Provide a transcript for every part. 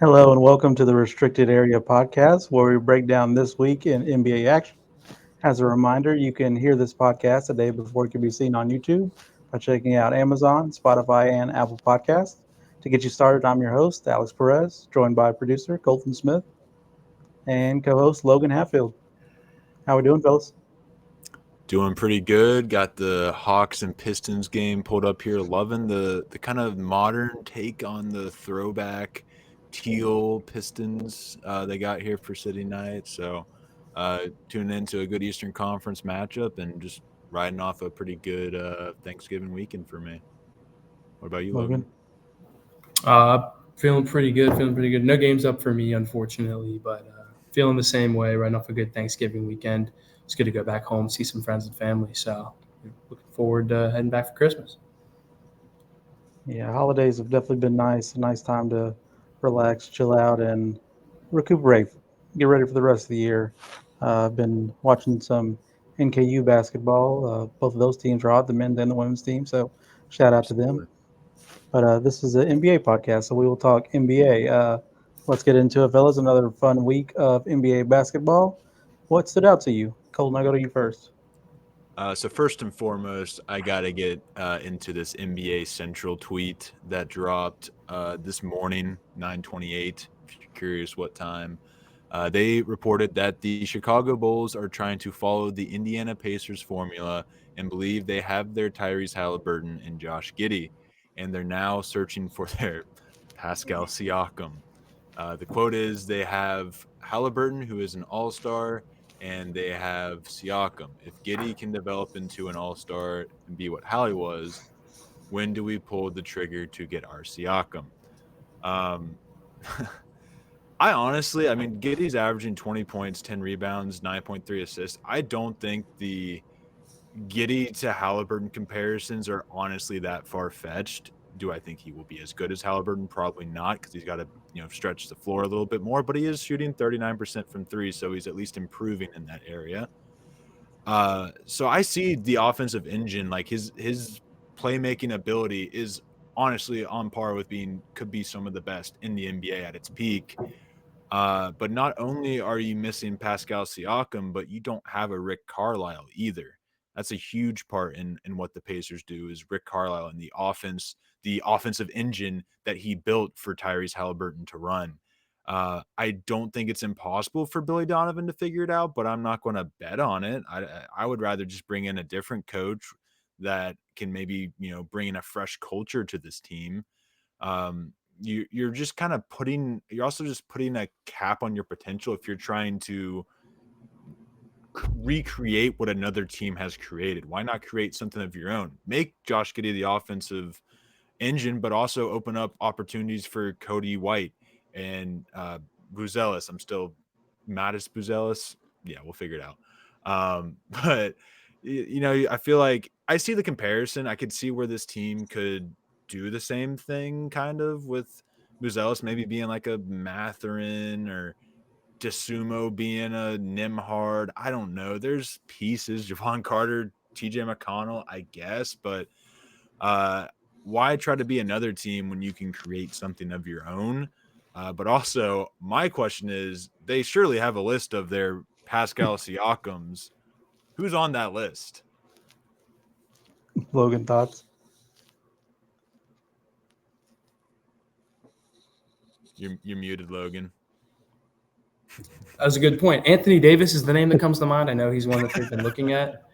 Hello and welcome to the Restricted Area Podcast, where we break down this week in NBA action. As a reminder, you can hear this podcast a day before it can be seen on YouTube by checking out Amazon, Spotify, and Apple Podcasts. To get you started, I'm your host, Alex Perez, joined by producer Colton Smith and co-host Logan Hatfield. How we doing, fellas? Doing pretty good. Got the Hawks and Pistons game pulled up here. Loving the kind of modern take on the throwback teal Pistons they got here for City Night. So tuning into a good Eastern Conference matchup and just riding off a pretty good Thanksgiving weekend for me. What about you, Logan? Logan? Feeling pretty good. Feeling pretty good. No games up for me, unfortunately, but feeling the same way. Right off a good Thanksgiving weekend. It's good to go back home, see some friends and family. So, looking forward to heading back for Christmas. Yeah, holidays have definitely been nice. A nice time to relax, chill out, and recuperate. Get ready for the rest of the year. I've been watching some NKU basketball. Both of those teams are hot, the men's and the women's team. So shout out to them. Absolutely. But this is an NBA podcast, so we will talk NBA. Let's get into it, fellas. Another fun week of NBA basketball. What stood out to you? Colton, I go to you first. So first and foremost, I gotta get into this NBA Central tweet that dropped this morning, 9:28. If you're curious what time, they reported that the Chicago Bulls are trying to follow the Indiana Pacers formula and believe they have their Tyrese Haliburton and Josh Giddey, and they're now searching for their Pascal Siakam. The quote is they have Halliburton, who is an all star, and they have Siakam. If Giddey can develop into an all star and be what Hallie was, when do we pull the trigger to get our Siakam? Um, I mean, Giddey's averaging 20 points, 10 rebounds, 9.3 assists. I don't think the Giddey to Halliburton comparisons are honestly that far fetched. Do I think he will be as good as Halliburton? Probably not, because he's got to stretch the floor a little bit more. But he is shooting 39% from three, so he's at least improving in that area. So I see the offensive engine, like his playmaking ability is honestly on par with could be some of the best in the NBA at its peak. But not only are you missing Pascal Siakam, but you don't have a Rick Carlisle either. That's a huge part in what the Pacers do is Rick Carlisle and the offensive engine that he built for Tyrese Haliburton to run. I don't think it's impossible for Billy Donovan to figure it out, but I'm not going to bet on it. I would rather just bring in a different coach that can maybe bring in a fresh culture to this team. You're just kind of you're also just putting a cap on your potential if you're trying to recreate what another team has created. Why not create something of your own? Make Josh Giddey the offensive engine, but also open up opportunities for Cody White and Buzelis. I'm still mad as Buzelis. Yeah, we'll figure it out. But I feel like I see the comparison. I could see where this team could do the same thing, kind of with Buzelis maybe being like a Matherin or DeSumo being a Nimhard. I don't know. There's pieces, Javon Carter, TJ McConnell, I guess, but why try to be another team when you can create something of your own? But also, my question is, they surely have a list of their Pascal Siakams. Who's on that list? Logan, thoughts? You're muted, Logan. That was a good point. Anthony Davis is the name that comes to mind. I know he's one that they've been looking at.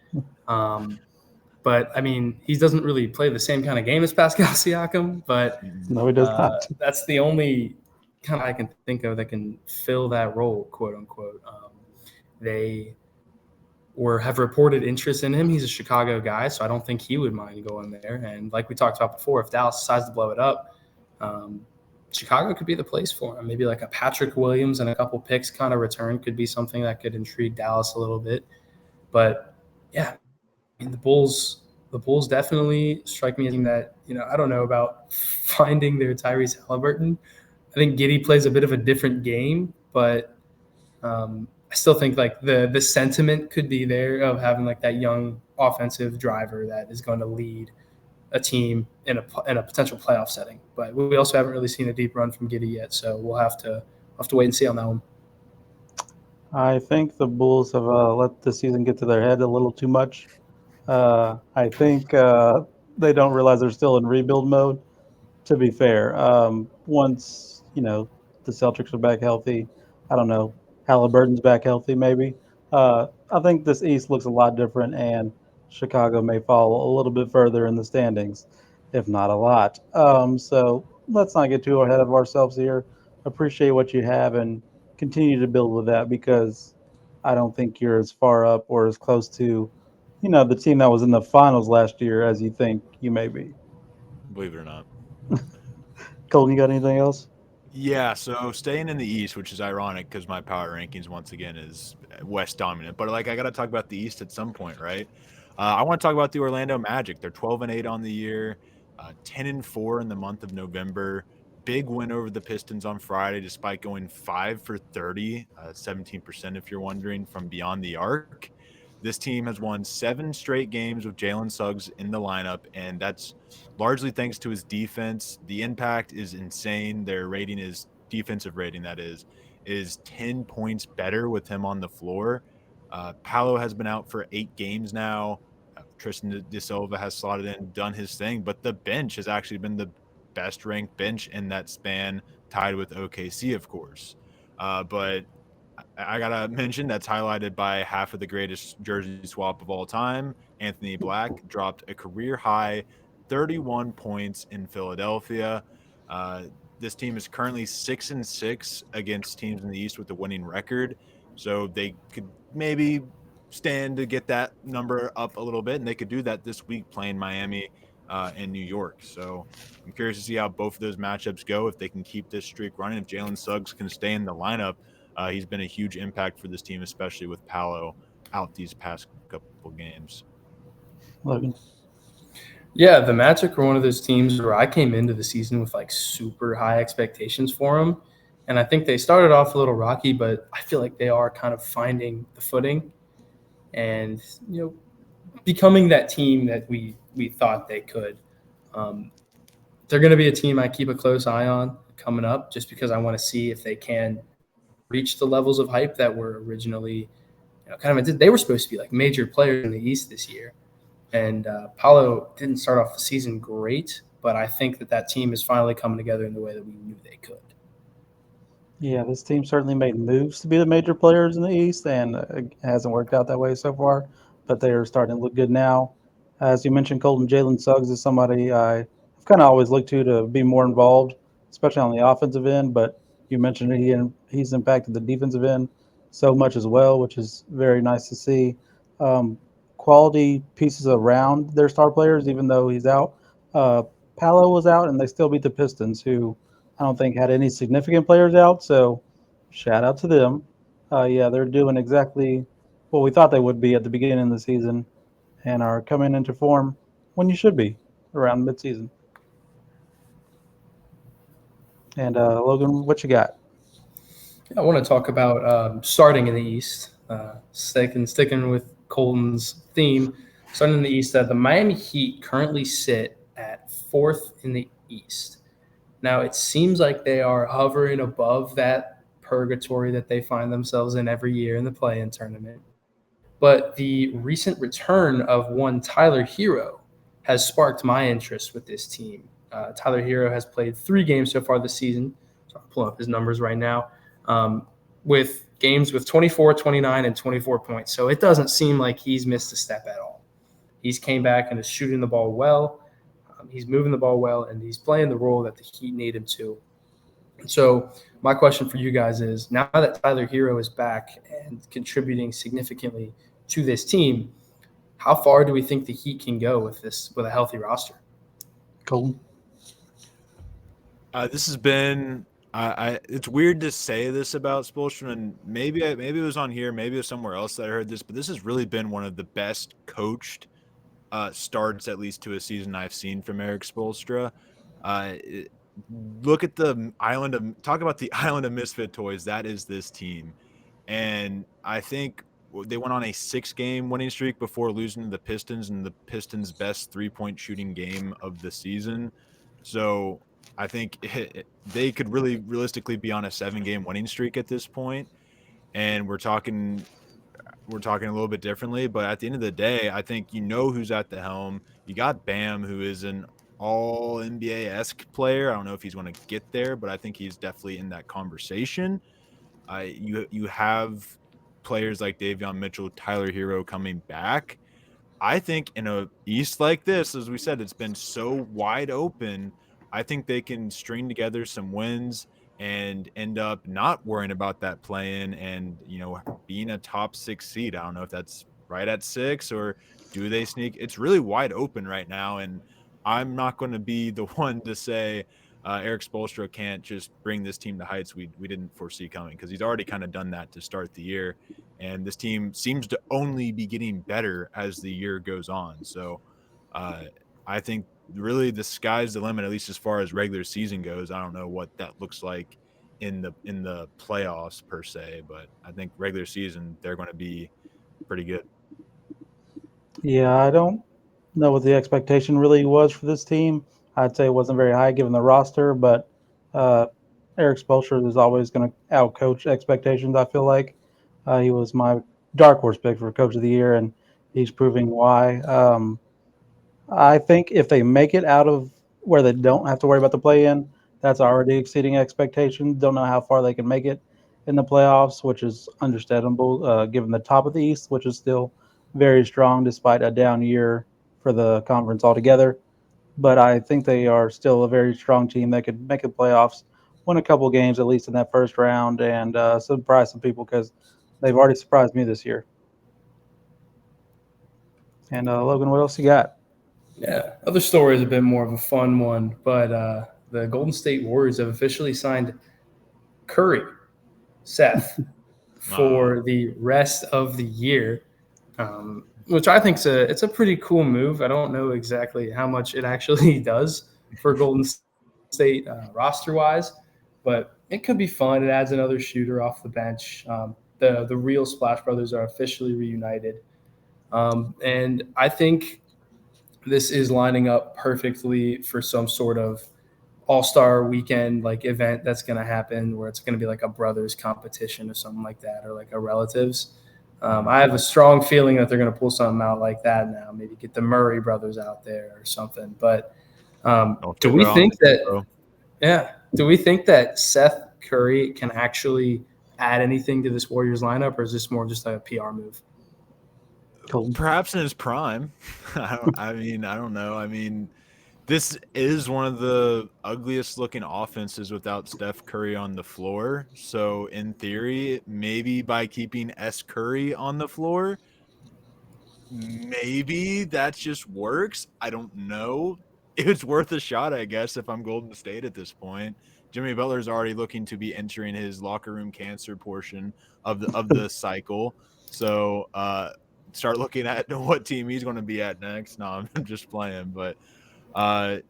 But, I mean, he doesn't really play the same kind of game as Pascal Siakam, but No, he does not. that's the only kind of I can think of that can fill that role, quote unquote. They have reported interest in him. He's a Chicago guy, so I don't think he would mind going there. And like we talked about before, if Dallas decides to blow it up, Chicago could be the place for him. Maybe like a Patrick Williams and a couple picks kind of return could be something that could intrigue Dallas a little bit. But yeah, I mean, the Bulls definitely strike me as being that, I don't know about finding their Tyrese Haliburton. I think Giddey plays a bit of a different game, but I still think like the sentiment could be there of having like that young offensive driver that is going to lead a team in a potential playoff setting. But we also haven't really seen a deep run from Giddey yet, so we'll have to wait and see on that one. I think the Bulls have let the season get to their head a little too much. I think they don't realize they're still in rebuild mode. To be fair, once the Celtics are back healthy, I don't know, Haliburton's back healthy, maybe. I think this East looks a lot different, and Chicago may fall a little bit further in the standings, if not a lot. So let's not get too ahead of ourselves here. Appreciate what you have and continue to build with that because I don't think you're as far up or as close to, the team that was in the finals last year as you think you may be. Believe it or not. Colton, you got anything else? Yeah, so staying in the East, which is ironic because my power rankings once again is West dominant. But like I got to talk about the East at some point, right? I want to talk about the Orlando Magic. They're 12-8 on the year, 10-4 in the month of November. Big win over the Pistons on Friday, despite going 5 for 30, 17% if you're wondering, from beyond the arc. This team has won 7 straight games with Jalen Suggs in the lineup, and that's largely thanks to his defense. The impact is insane. Their rating is defensive rating, that is 10 points better with him on the floor. Paolo has been out for 8 games now. Tristan De Silva has slotted in, done his thing, but the bench has actually been the best ranked bench in that span, tied with OKC, of course. But I gotta mention that's highlighted by half of the greatest jersey swap of all time. Anthony Black dropped a career high 31 points in Philadelphia. Uh, this team is currently 6-6 against teams in the East with a winning record, so they could maybe stand to get that number up a little bit, and they could do that this week playing Miami and New York. So I'm curious to see how both of those matchups go. If they can keep this streak running, if Jalen Suggs can stay in the lineup. He's been a huge impact for this team, especially with Paolo out these past couple games. Logan. Yeah, the Magic are one of those teams where I came into the season with like super high expectations for them. And I think they started off a little rocky, but I feel like they are kind of finding the footing and, becoming that team that we thought they could. Um, they're going to be a team I keep a close eye on coming up just because I want to see if they can reach the levels of hype that were originally kind of – they were supposed to be like major players in the East this year. And Paolo didn't start off the season great, but I think that team is finally coming together in the way that we knew they could. Yeah, this team certainly made moves to be the major players in the East, and it hasn't worked out that way so far. But they are starting to look good now. As you mentioned, Colton Jalen Suggs is somebody I've kind of always looked to be more involved, especially on the offensive end. But you mentioned he's impacted the defensive end so much as well, which is very nice to see. Um, Quality pieces around their star players, even though he's out. Uh, Paolo was out, and they still beat the Pistons, who I don't think had any significant players out, so shout out to them. Yeah, they're doing exactly what we thought they would be at the beginning of the season and are coming into form when you should be around midseason. And Logan, what you got? I want to talk about starting in the East, sticking with Colton's theme. Starting in the East, the Miami Heat currently sit at 4th in the East. Now, it seems like they are hovering above that purgatory that they find themselves in every year in the play-in tournament. But the recent return of one Tyler Hero has sparked my interest with this team. Tyler Hero has played 3 games so far this season. So I'm pulling up his numbers right now. With games with 24, 29, and 24 points. So it doesn't seem like he's missed a step at all. He's came back and is shooting the ball well. He's moving the ball well, and he's playing the role that the Heat need him to. So my question for you guys is, now that Tyler Hero is back and contributing significantly to this team, how far do we think the Heat can go with a healthy roster? Colton? This has been it's weird to say this about Spoelstra, and maybe it was on here, maybe it was somewhere else that I heard this, but this has really been one of the best coached starts, at least to a season, I've seen from Eric Spoelstra. Look at talk about the island of misfit toys. That is this team. And I think they went on a 6-game winning streak before losing to the Pistons, and the Pistons' best 3-point shooting game of the season. So I think they could really realistically be on a 7-game winning streak at this point. And we're talking a little bit differently, but at the end of the day, I think who's at the helm. You got Bam, who is an all NBA-esque player. I don't know if he's going to get there, but I think he's definitely in that conversation. You have players like Davion Mitchell, Tyler Hero coming back. I think in a East like this, as we said, it's been so wide open. I think they can string together some wins and end up not worrying about that play-in and, being a top 6 seed. I don't know if that's right at 6 or do they sneak. It's really wide open right now, and I'm not going to be the one to say Eric Spoelstra can't just bring this team to heights we didn't foresee coming, because he's already kind of done that to start the year. And this team seems to only be getting better as the year goes on. So I think really the sky's the limit, at least as far as regular season goes. I don't know what that looks like in the playoffs per se, but I think regular season they're going to be pretty good. Yeah, I don't know what the expectation really was for this team. I'd say it wasn't very high given the roster, but uh, Eric Spoelstra is always going to outcoach expectations. I feel like he was my dark horse pick for Coach of the Year, and he's proving why. I think if they make it out of where they don't have to worry about the play-in, that's already exceeding expectations. Don't know how far they can make it in the playoffs, which is understandable given the top of the East, which is still very strong despite a down year for the conference altogether. But I think they are still a very strong team that could make the playoffs, win a couple games at least in that first round, and surprise some people because they've already surprised me this year. And Logan, what else you got? Yeah, other story is a bit more of a fun one, but the Golden State Warriors have officially signed Curry, Seth, for the rest of the year, which I think it's a pretty cool move. I don't know exactly how much it actually does for Golden State roster wise, but it could be fun. It adds another shooter off the bench. The real Splash Brothers are officially reunited, and I think this is lining up perfectly for some sort of all-star weekend like event that's going to happen where it's going to be like a brothers competition or something like that, or like a relatives. I have a strong feeling that they're going to pull something out like that now, maybe get the Murray brothers out there or something. But do we think that Seth Curry can actually add anything to this Warriors lineup, or is this more just a PR move? Perhaps in his prime. I don't know. I mean, this is one of the ugliest looking offenses without Steph Curry on the floor. So in theory, maybe by keeping S. Curry on the floor, maybe that just works. I don't know. It's worth a shot, I guess, if I'm Golden State at this point. Jimmy Butler's already looking to be entering his locker room cancer portion of the cycle. So start looking at what team he's going to be at next. No, I'm just playing, but I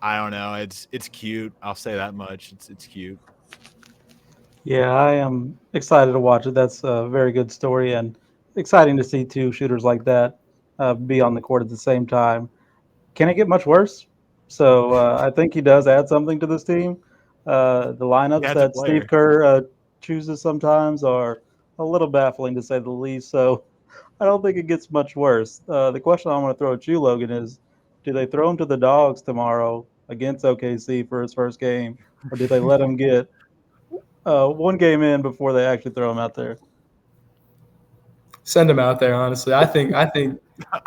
don't know. It's cute. I'll say that much. It's cute. Yeah, I am excited to watch it. That's a very good story and exciting to see two shooters like that be on the court at the same time. Can it get much worse? So I think he does add something to this team. The lineups Yeah, it's a that Steve player. Kerr chooses sometimes are a little baffling to say the least. So I don't think it gets much worse. The question I want to throw at you, Logan, is do they throw him to the dogs tomorrow against OKC for his first game, or do they let him get one game in before they actually throw him out there? Send him out there, honestly. I think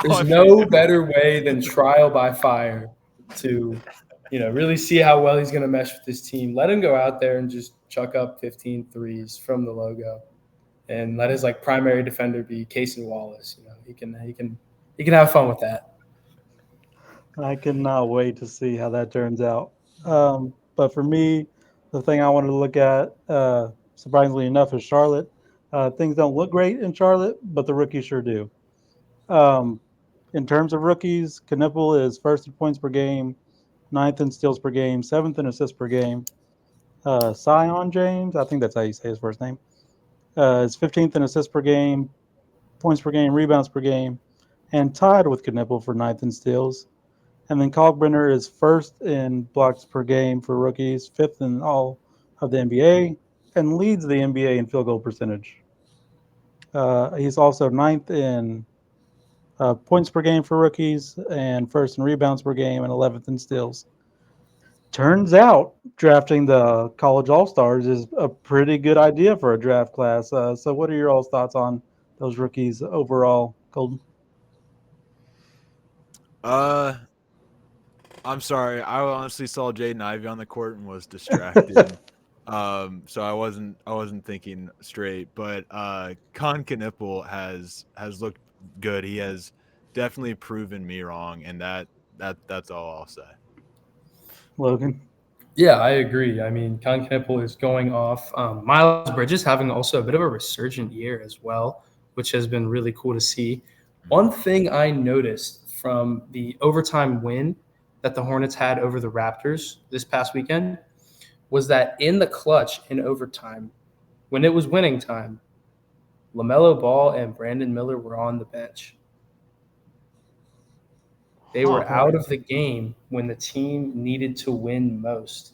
there's no better way than trial by fire to, really see how well he's going to mesh with this team. Let him go out there and just chuck up 15 threes from the logo, and let his primary defender be Casey Wallace. He can have fun with that. I cannot wait to see how that turns out. But for me, the thing I wanted to look at, surprisingly enough, is Charlotte. Things don't look great in Charlotte, but the rookies sure do. Um, in terms of rookies, Knipple is first in points per game, ninth in steals per game, seventh in assists per game. Sion James, I think that's how you say his first name, is 15th in assists per game, points per game, rebounds per game, and tied with Knippel for ninth in steals. And then Kalkbrenner is first in blocks per game for rookies, fifth in all of the NBA, and leads the NBA in field goal percentage. He's also ninth in points per game for rookies, and first in rebounds per game, and 11th in steals. Turns out drafting the college all stars is a pretty good idea for a draft class. So, what are your all's thoughts on those rookies overall, Golden? Uh, I'm sorry. I honestly saw Jaden Ivey on the court and was distracted. So I wasn't thinking straight. But Con Knippel has looked good. He has definitely proven me wrong, and that's all I'll say. Logan? Yeah, I agree. I mean, Con Knippel is going off. Miles Bridges having also a bit of a resurgent year as well, which has been really cool to see. One thing I noticed from the overtime win that the Hornets had over the Raptors this past weekend was that in the clutch in overtime, when it was winning time, LaMelo Ball and Brandon Miller were on the bench. They were out of the game when the team needed to win most.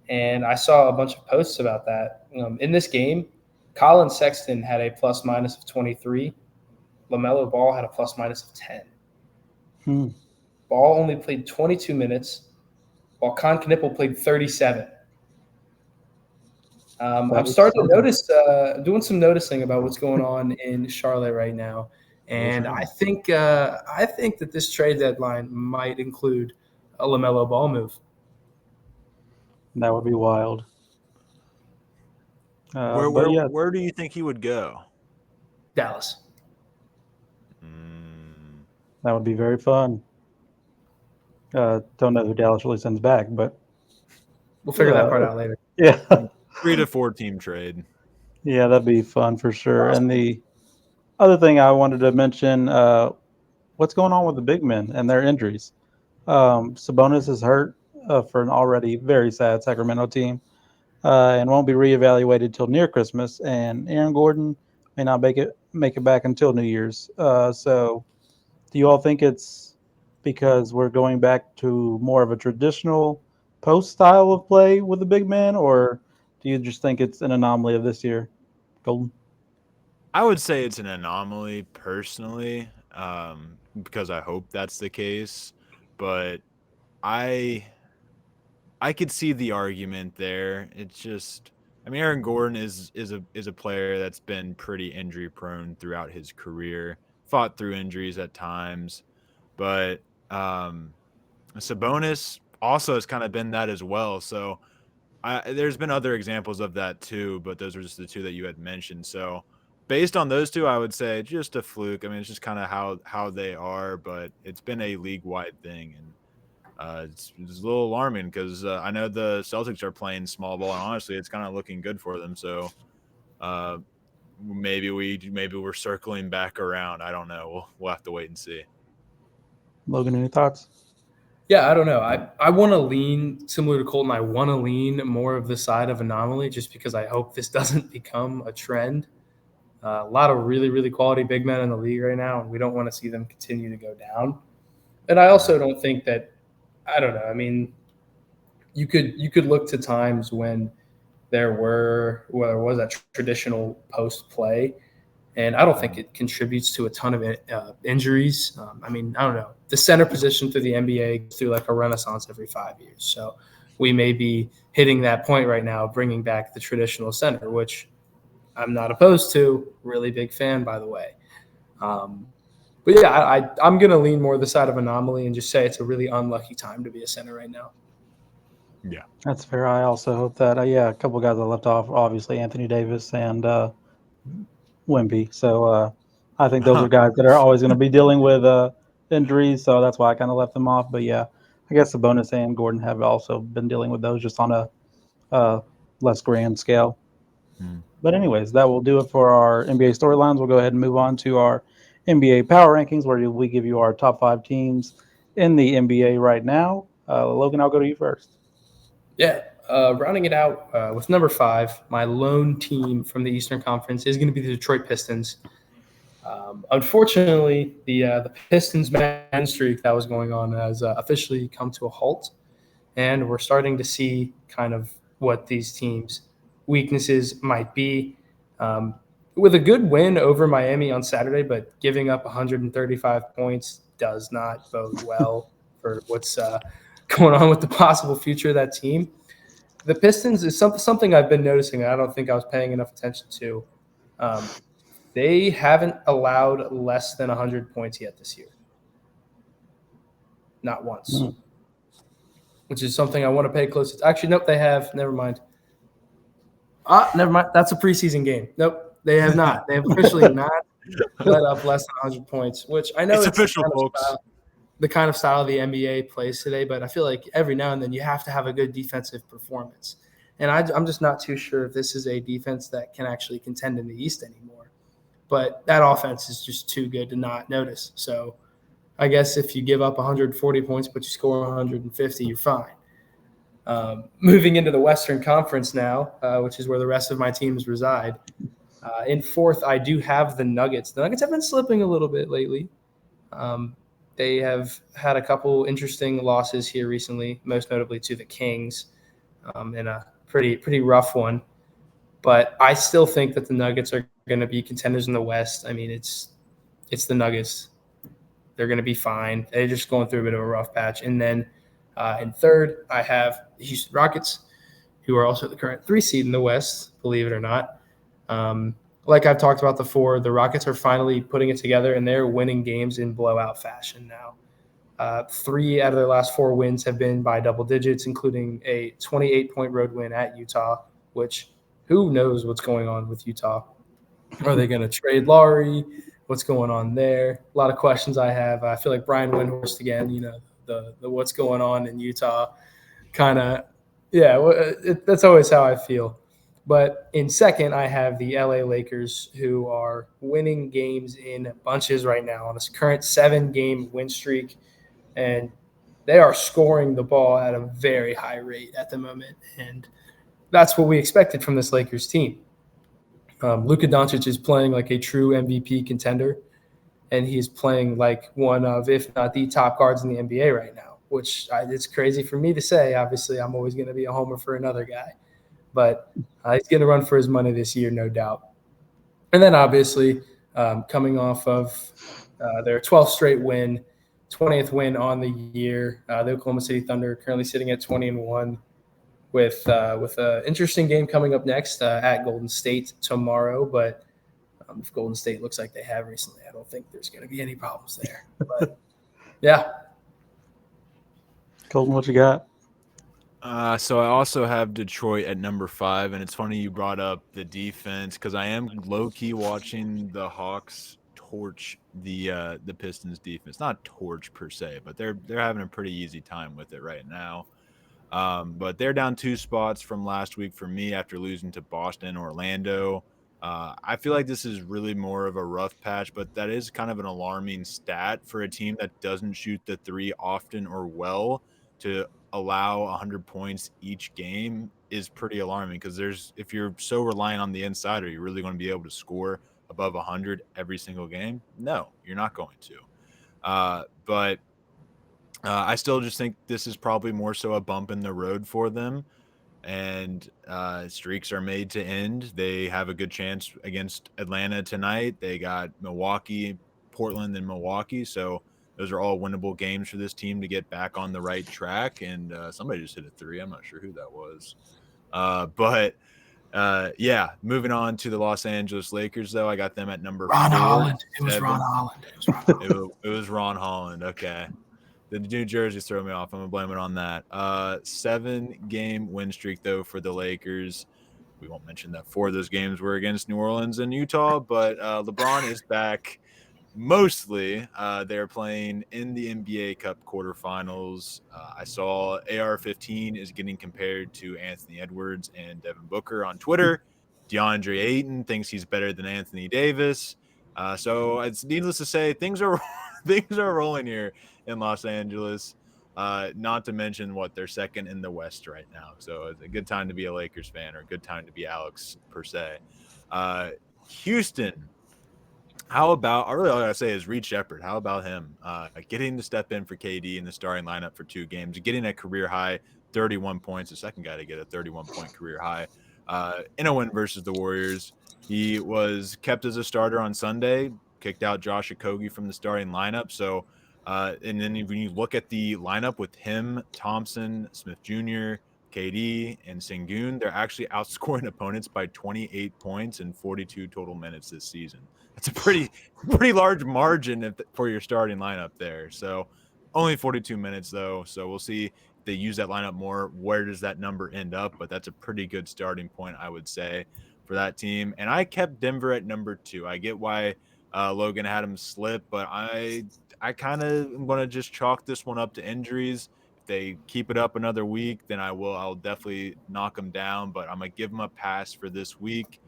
And I saw a bunch of posts about that. In this game, Colin Sexton had a plus minus of 23. LaMelo Ball had a plus minus of 10. Ball only played 22 minutes, while Con Knippel played 37. I'm starting to notice, doing some noticing about what's going on in Charlotte right now. And I think that this trade deadline might include a LaMelo Ball move. That would be wild. Where do you think he would go? Dallas. That would be very fun. Don't know who Dallas really sends back, but we'll figure that part out later. Yeah. 3 to 4 team trade. Yeah, that'd be fun for sure. Awesome. And the other thing I wanted to mention, what's going on with the big men and their injuries? Sabonis is hurt for an already very sad Sacramento team and won't be reevaluated till near Christmas. And Aaron Gordon may not make it back until New Year's. So do you all think it's because we're going back to more of a traditional post style of play with the big man, or do you just think it's an anomaly of this year, Golden? I would say it's an anomaly personally, because I hope that's the case. But I could see the argument there. It's just, I mean, Aaron Gordon is a player that's been pretty injury prone throughout his career, fought through injuries at times, but Sabonis also has kind of been that as well. So there's been other examples of that too, but those are just the two that you had mentioned. So based on those two, I would say just a fluke. I mean, it's just kind of how they are, but it's been a league-wide thing, and it's a little alarming because I know the Celtics are playing small ball, and honestly, it's kind of looking good for them. So maybe we're circling back around. I don't know. We'll have to wait and see. Logan, any thoughts? Yeah, I don't know. I want to lean similar to Colton. I want to lean more of the side of anomaly just because I hope this doesn't become a trend. A lot of really, really quality big men in the league right now, and we don't want to see them continue to go down. And I also don't think that, I don't know. I mean, you could look to times when there was that traditional post play, and I don't think it contributes to a ton of injuries. I mean, I don't know. The center position through the NBA goes through like a renaissance every 5 years. So we may be hitting that point right now, bringing back the traditional center, which I'm not opposed to. Really big fan, by the way. But yeah, I'm going to lean more the side of anomaly and just say it's a really unlucky time to be a center right now. Yeah, that's fair. I also hope that, a couple of guys I left off, obviously Anthony Davis and Wemby. So I think those are guys that are always going to be dealing with injuries. So that's why I kind of left them off. But yeah, I guess Sabonis and Gordon have also been dealing with those just on a less grand scale. But anyways, that will do it for our NBA storylines. We'll go ahead and move on to our NBA power rankings, where we give you our top 5 teams in the NBA right now. Logan, I'll go to you first. Yeah, rounding it out with number 5, my lone team from the Eastern Conference is going to be the Detroit Pistons. Unfortunately, the Pistons win streak that was going on has officially come to a halt, and we're starting to see kind of what these teams' weaknesses might be. With a good win over Miami on Saturday, but giving up 135 points does not bode well for what's going on with the possible future of that team. The Pistons is something I've been noticing, and I don't think I was paying enough attention to. Um, they haven't allowed less than 100 points yet this year. Not once. Mm. Which is something I want to pay close attention. Actually, nope, they have. Never mind. Never mind. That's a preseason game. Nope, they have not. They have officially not let up less than 100 points, which I know It's it's official, kind of folks. the kind of style the NBA plays today, but I feel like every now and then you have to have a good defensive performance. And I'm just not too sure if this is a defense that can actually contend in the East anymore. But that offense is just too good to not notice. So I guess if you give up 140 points but you score 150, you're fine. Moving into the Western Conference now, which is where the rest of my teams reside. In fourth, I do have the Nuggets. The Nuggets have been slipping a little bit lately. They have had a couple interesting losses here recently, most notably to the Kings in a pretty rough one. But I still think that the Nuggets are going to be contenders in the West. I mean, it's the Nuggets. They're going to be fine. They're just going through a bit of a rough patch. And then in third, I have the Houston Rockets, who are also the current 3 seed in the West, believe it or not. Like I've talked about before, the Rockets are finally putting it together, and they're winning games in blowout fashion now. 3 out of their last 4 wins have been by double digits, including a 28-point road win at Utah, which who knows what's going on with Utah. Are they going to trade Lowry? What's going on there? A lot of questions I have. I feel like Brian Windhorst again, the what's going on in Utah kind of, that's always how I feel. But in second, I have the LA Lakers, who are winning games in bunches right now on this current 7-game win streak. And they are scoring the ball at a very high rate at the moment. And that's what we expected from this Lakers team. Luka Doncic is playing like a true MVP contender, and he's playing like one of, if not the top guards in the NBA right now, which it's crazy for me to say. Obviously, I'm always going to be a homer for another guy. But he's going to run for his money this year, no doubt. And then obviously coming off of their 12th straight win, 20th win on the year, the Oklahoma City Thunder currently sitting at 20-1 with an interesting game coming up next at Golden State tomorrow. But if Golden State looks like they have recently, I don't think there's going to be any problems there. But, yeah. Colton, what you got? So I also have Detroit at number 5, and it's funny you brought up the defense because I am low-key watching the Hawks torch the Pistons defense. Not torch per se, but they're having a pretty easy time with it right now. But they're down 2 spots from last week for me after losing to Boston, Orlando. I feel like this is really more of a rough patch, but that is kind of an alarming stat for a team that doesn't shoot the 3 often or well. To allow 100 points each game is pretty alarming because if you're so reliant on the inside, are you really going to be able to score above 100 every single game? No, you're not going to. But I still just think this is probably more so a bump in the road for them. And streaks are made to end. They have a good chance against Atlanta tonight. They got Milwaukee, Portland, and Milwaukee. So those are all winnable games for this team to get back on the right track. And somebody just hit a 3. I'm not sure who that was. Moving on to the Los Angeles Lakers, though. I got them at number 4. Holland. It was Ron Holland. It was Ron Holland. Okay. The New Jersey's throw me off. I'm going to blame it on that. 7-game win streak, though, for the Lakers. We won't mention that 4 of those games were against New Orleans and Utah, but LeBron is back. Mostly, they're playing in the NBA Cup quarterfinals. I saw AR-15 is getting compared to Anthony Edwards and Devin Booker on Twitter. DeAndre Ayton thinks he's better than Anthony Davis. So it's needless to say, things are rolling here in Los Angeles. Not to mention they're second in the West right now. So it's a good time to be a Lakers fan, or a good time to be Alex per se. Houston How about, I really all I gotta say is Reed Shepherd. How about him getting to step in for KD in the starting lineup for 2 games, getting a career high 31 points, the second guy to get a 31-point career high in a win versus the Warriors. He was kept as a starter on Sunday, kicked out Josh Okogie from the starting lineup. So, and then when you look at the lineup with him, Thompson, Smith Jr., KD, and Sengun, they're actually outscoring opponents by 28 points in 42 total minutes this season. That's a pretty large margin for your starting lineup there. So only 42 minutes though. So we'll see if they use that lineup more. Where does that number end up? But that's a pretty good starting point, I would say, for that team. And I kept Denver at number 2. I get why Logan had him slip, but I kind of am going to just chalk this one up to injuries. If they keep it up another week, then I'll definitely knock them down. But I'm gonna give them a pass for this week.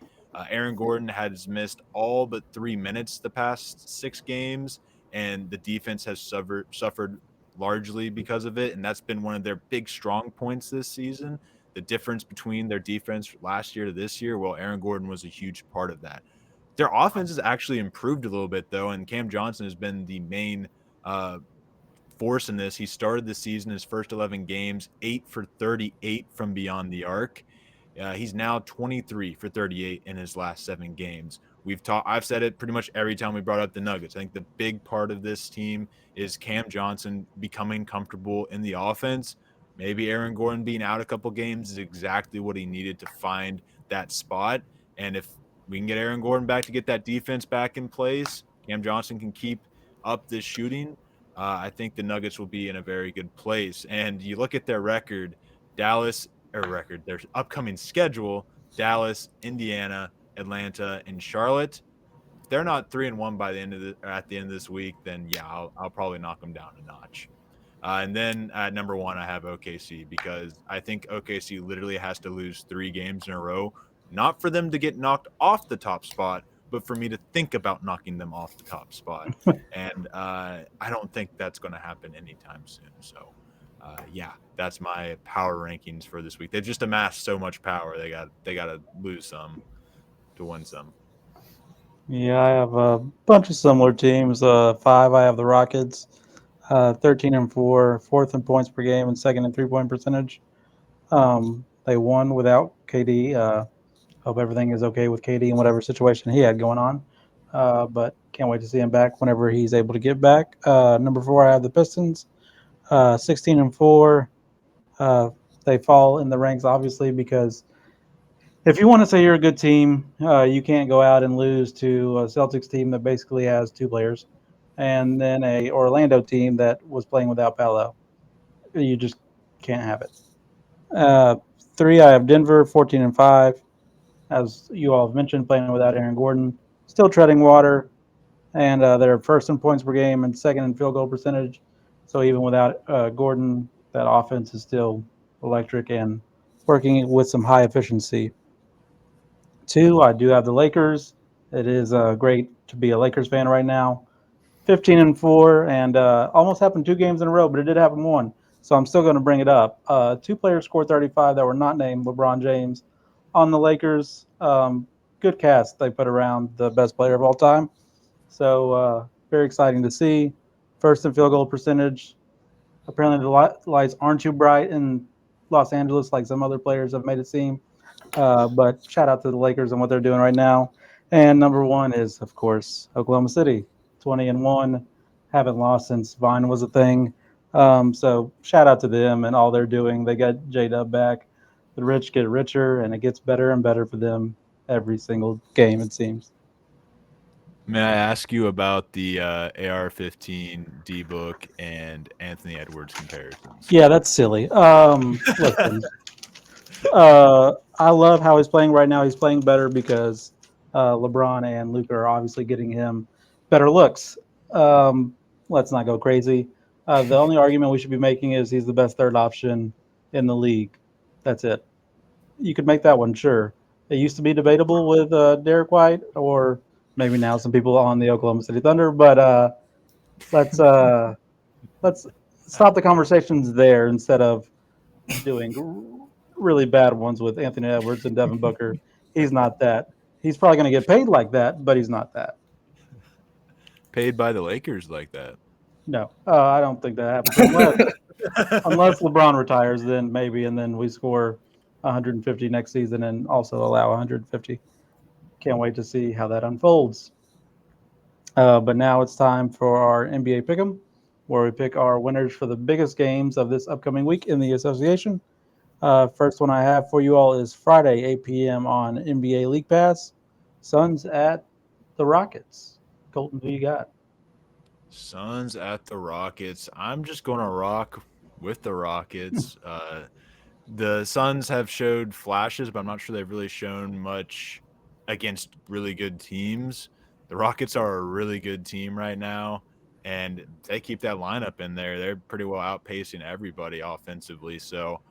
Aaron Gordon has missed all but 3 minutes the past 6 games, and the defense has suffered largely because of it. And that's been one of their big strong points this season. The difference between their defense last year to this year, well, Aaron Gordon was a huge part of that. Their offense has actually improved a little bit, though, and Cam Johnson has been the main force in this. He started the season, his first 11 games, 8 for 38 from beyond the arc. He's now 23 for 38 in his last 7 games. I've said it pretty much every time we brought up the Nuggets. I think the big part of this team is Cam Johnson becoming comfortable in the offense. Maybe Aaron Gordon being out a couple games is exactly what he needed to find that spot. And if we can get Aaron Gordon back to get that defense back in place, Cam Johnson can keep up this shooting. I think the Nuggets will be in a very good place. And you look at their record, their upcoming schedule: Dallas, Indiana, Atlanta, and Charlotte. If they're not 3-1 by at the end of this week, then yeah, I'll probably knock them down a notch. And then at number 1, I have OKC, because I think OKC literally has to lose 3 games in a row, not for them to get knocked off the top spot, but for me to think about knocking them off the top spot. And I don't think that's going to happen anytime soon. So, yeah, that's my power rankings for this week. They've just amassed so much power. They got to lose some to win some. Yeah, I have a bunch of similar teams. 5, I have the Rockets, 13-4, fourth in points per game and second in 3-point percentage. They won without KD. Hope everything is okay with KD and whatever situation he had going on. But can't wait to see him back whenever he's able to get back. Number 4, I have the Pistons, 16-4. They fall in the ranks, obviously, because if you want to say you're a good team, you can't go out and lose to a Celtics team that basically has 2 players, and then a Orlando team that was playing without Paolo. You just can't have it. 3, I have Denver, 14-5. As you all have mentioned, playing without Aaron Gordon, still treading water, and they're first in points per game and second in field goal percentage. So even without Gordon, that offense is still electric and working with some high efficiency. 2, I do have the Lakers. It is great to be a Lakers fan right now. 15-4, and almost happened 2 games in a row, but it did happen 1. So I'm still going to bring it up. 2 players scored 35 that were not named LeBron James on the Lakers. Good cast they put around the best player of all time. So very exciting to see. First in field goal percentage. Apparently the lights aren't too bright in Los Angeles like some other players have made it seem. But shout out to the Lakers and what they're doing right now. And number 1 is, of course, Oklahoma City, 20-1. Haven't lost since Vine was a thing. So shout out to them and all they're doing. They got J-Dub back. The rich get richer, and it gets better and better for them every single game, it seems. May I ask you about the AR-15, D-Book, and Anthony Edwards comparisons? Yeah, that's silly. Listen, I love how he's playing right now. He's playing better because LeBron and Luka are obviously getting him better looks. Let's not go crazy. The only argument we should be making is he's the best third option in the league. That's it. You could make that one, sure. It used to be debatable with Derek White, or maybe now some people on the Oklahoma City Thunder. But let's let's stop the conversations there instead of doing really bad ones with Anthony Edwards and Devin Booker. He's not that. He's probably going to get paid like that, but he's not that. paid by the Lakers like that. No, I don't think that happens unless LeBron retires, then maybe, and then we score 150 next season and also allow 150. Can't wait to see how that unfolds. But now it's time for our NBA Pick'em, where we pick our winners for the biggest games of this upcoming week in the association. First one I have for you all is Friday, 8 p.m. on NBA League Pass. Suns at the Rockets. Colton, who you got? Suns at the Rockets. I'm just going to rock with the Rockets. The Suns have showed flashes, but I'm not sure they've really shown much against really good teams. The Rockets are a really good team right now, and they keep that lineup in there. They're pretty well outpacing everybody offensively. So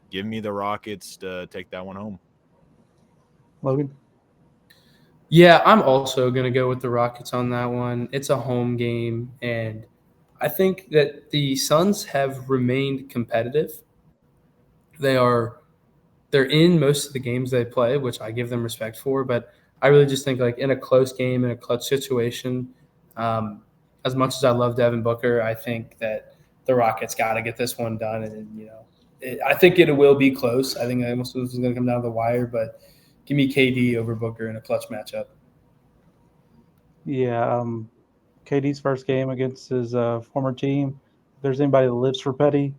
give me the Rockets to take that one home. Logan? Yeah, I'm also going to go with the Rockets on that one. It's a home game, and I think that the Suns have remained competitive. They're in most of the games they play, which I give them respect for, but I really just think like in a close game, in a clutch situation, as much as I love Devin Booker, I think that the Rockets got to get this one done, and I think it will be close. I think most of this is going to come down to the wire, but give me KD over Booker in a clutch matchup. Yeah, KD's first game against his former team. If there's anybody that lives for Petty,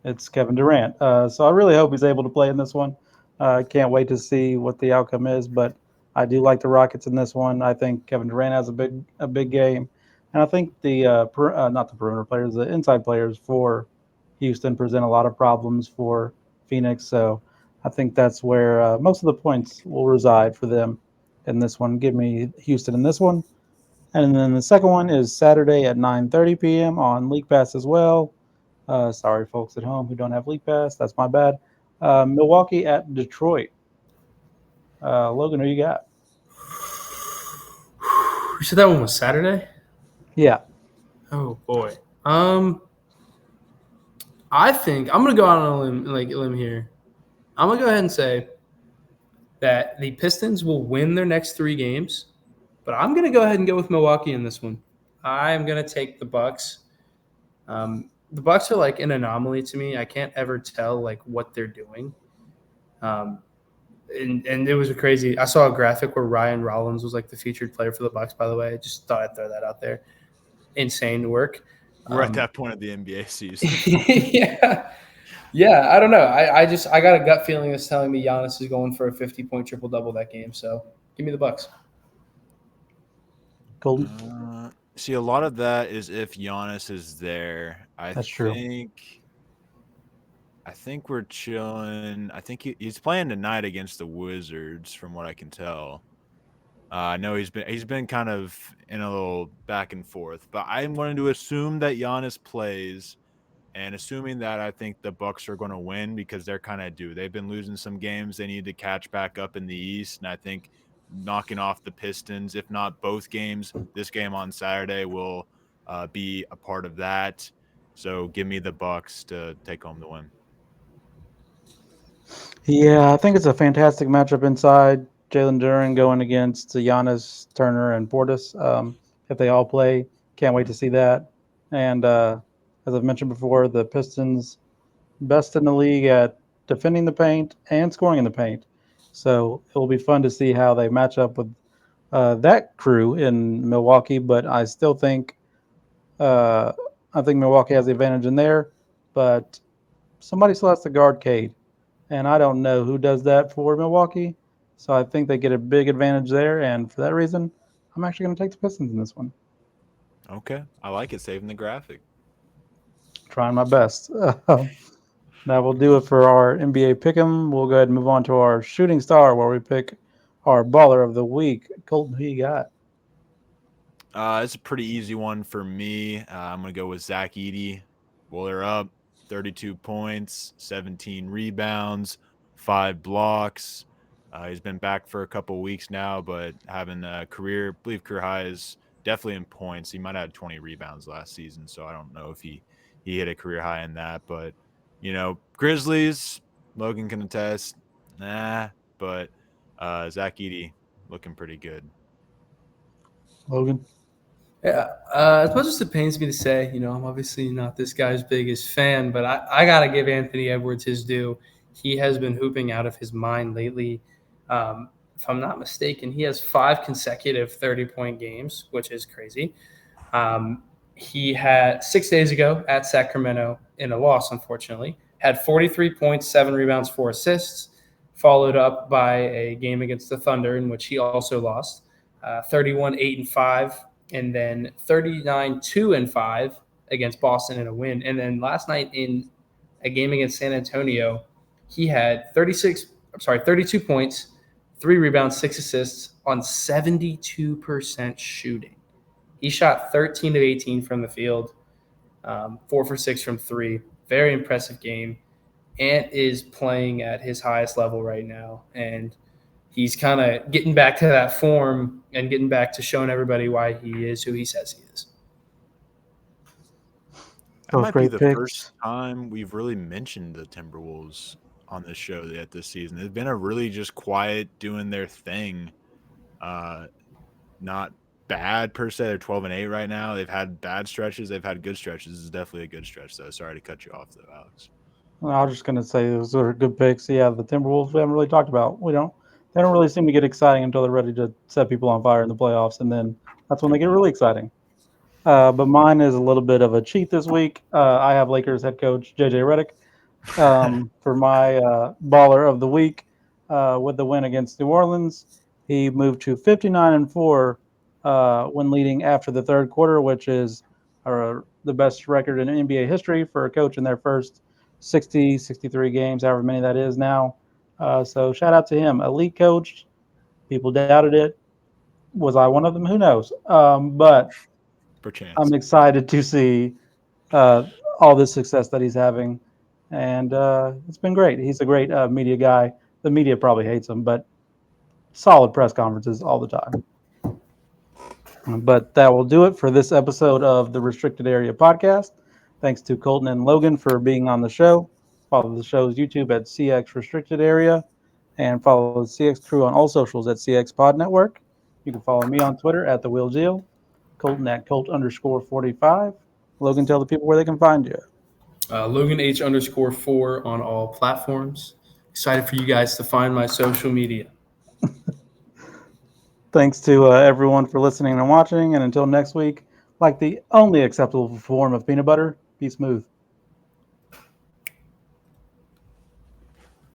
it's Kevin Durant. So I really hope he's able to play in this one. I can't wait to see what the outcome is, but I do like the Rockets in this one. I think Kevin Durant has a big game, and I think the not the perimeter players, the inside players for Houston present a lot of problems for Phoenix. So I think that's where most of the points will reside for them in this one. Give me Houston in this one. And then the second one is Saturday at 9:30 p.m. on League Pass as well. Sorry, folks at home who don't have League Pass. That's my bad. Milwaukee at Detroit. Logan, who you got? You said that one was Saturday? Yeah. Oh boy. I think I'm gonna go out on a limb here. I'm gonna go ahead and say that the Pistons will win their next 3 games, but I'm gonna go ahead and go with Milwaukee in this one. I'm gonna take the Bucks. The Bucks are like an anomaly to me. I can't ever tell like what they're doing. Um, and it was a crazy. I saw a graphic where Ryan Rollins was like the featured player for the Bucks. By the way, I just thought I'd throw that out there. Insane work. We're at that point of the NBA season. yeah. I don't know. I got a gut feeling that's telling me Giannis is going for a 50-point triple double that game. So give me the Bucks. Golden. See, a lot of that is if Giannis is there. That's true. I think we're chilling. I think he's playing tonight against the Wizards, from what I can tell. I know he's been kind of in a little back and forth, but I'm going to assume that Giannis plays, and assuming that, I think the Bucks are going to win because they're kind of due. They've been losing some games. They need to catch back up in the East, and I think knocking off the Pistons, if not both games, this game on Saturday will be a part of that. So give me the Bucks to take home the win. Yeah, I think it's a fantastic matchup inside. Jalen Duren going against Giannis, Turner, and Portis. If they all play, can't wait to see that. And as I've mentioned before, the Pistons best in the league at defending the paint and scoring in the paint. So it will be fun to see how they match up with that crew in Milwaukee. But uh, I think Milwaukee has the advantage in there. But somebody still has to guard Cade, and I don't know who does that for Milwaukee. So I think they get a big advantage there, and for that reason, I'm actually going to take the Pistons in this one. Okay, I like it. Saving the graphic. Trying my best. That will do it for our NBA pick'em. We'll go ahead and move on to our shooting star, where we pick our baller of the week. Colton, who you got? It's a pretty easy one for me. I'm going to go with Zach Edey. Bowler up, 32 points, 17 rebounds, 5 blocks. He's been back for a couple weeks now, but having a career high is definitely in points. He might have had 20 rebounds last season, so I don't know if he hit a career high in that. But, Grizzlies, Logan can attest, but Zach Edey looking pretty good. Logan? Yeah, as much as it pains me to say, I'm obviously not this guy's biggest fan, but I got to give Anthony Edwards his due. He has been hooping out of his mind lately. If I'm not mistaken, he has 5 consecutive 30-point games, which is crazy. Um, he had 6 days ago at Sacramento in a loss, unfortunately, had 43 points, 7 rebounds, 4 assists, followed up by a game against the Thunder in which he also lost, 31, 8-5, and then 39, 2-5 against Boston in a win. And then last night in a game against San Antonio, he had 32 points, 3 rebounds, 6 assists on 72% shooting. He shot 13 of 18 from the field, 4 for 6 from three. Very impressive game. Ant is playing at his highest level right now, and he's kind of getting back to that form and getting back to showing everybody why he is who he says he is. That Those might be great the picks. first time we've really mentioned the Timberwolves on this show yet this season. They've been a really just quiet, doing their thing. Not bad per se. They're 12-8 right now. They've had bad stretches. They've had good stretches. This is definitely a good stretch, though. Sorry to cut you off, though, Alex. Well, I was just going to say those are good picks. Yeah, the Timberwolves we haven't really talked about. They don't really seem to get exciting until they're ready to set people on fire in the playoffs, and then that's when they get really exciting. But mine is a little bit of a cheat this week. I have Lakers head coach JJ Redick for my baller of the week with the win against New Orleans. He moved to 59-4 when leading after the third quarter, which is the best record in NBA history for a coach in their first 60, 63 games, however many that is now. So shout out to him. Elite coach. People doubted it. Was I one of them? Who knows? But Perchance. I'm excited to see uh, all this success that he's having, and it's been great. He's a great media guy. The media probably hates him, but solid press conferences all the time. But that will do it for this episode of the Restricted Area Podcast. Thanks to Colton and Logan for being on the show. Follow the show's YouTube at CX Restricted Area, and follow the CX crew on all socials at CX Pod Network. You can follow me on Twitter at The Will Deal, Colton at Colt_45. Logan, tell the people where they can find you. Logan H_4 on all platforms. Excited for you guys to find my social media. Thanks to everyone for listening and watching. And until next week, like the only acceptable form of peanut butter, be smooth.